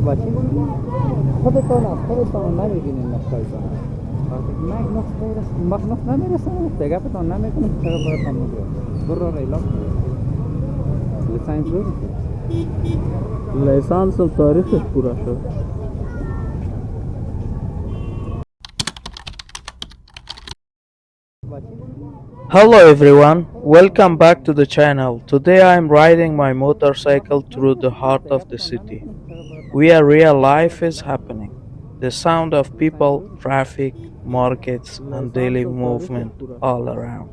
بچه خودتان نمیبینین نقطه‌تان. وقتی مغناطیس نمیرسه گپتان نمیکنه چرا براتون میگه برو ریلا لیسانس داری لیسانس تاریخش پورا شد. Hello everyone, welcome back to the channel. Today I am riding my motorcycle through the heart of the city, where real life is happening. The sound of people, traffic, markets and daily movement all around.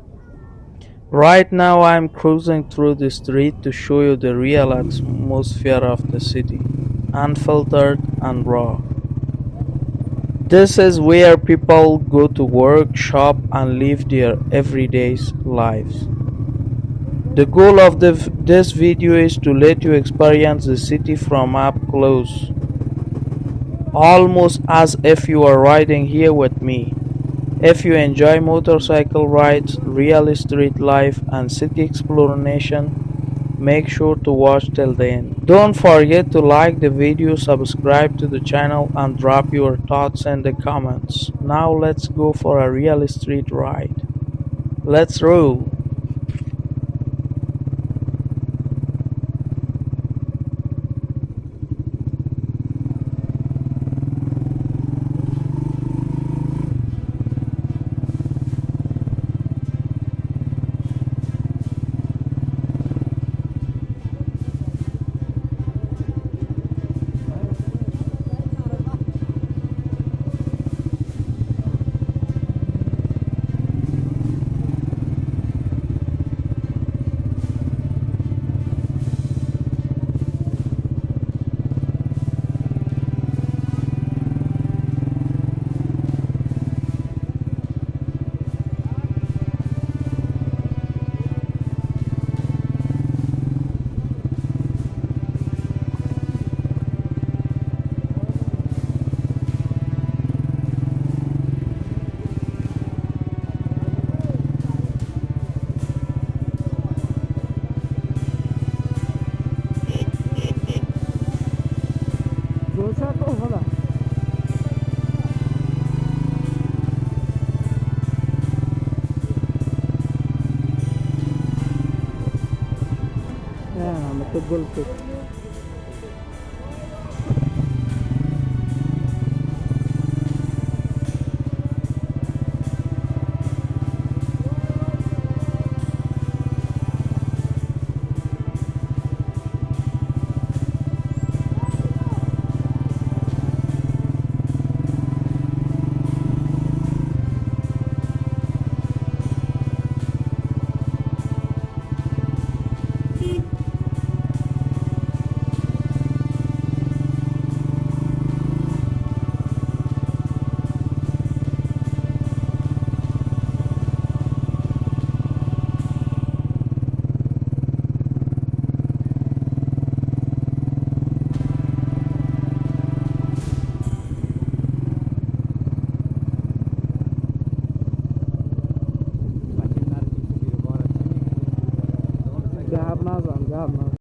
Right now I am cruising through the street to show you the real atmosphere of the city, unfiltered and raw. This is where people go to work, shop and live their everyday lives. The goal of this video is to let you experience the city from up close, almost as if you are riding here with me. If you enjoy motorcycle rides, real street life and city exploration, make sure to watch till the end. Don't forget to like the video, subscribe to the channel and drop your thoughts in the comments. Now let's go for a real street ride. Let's roll! Golf.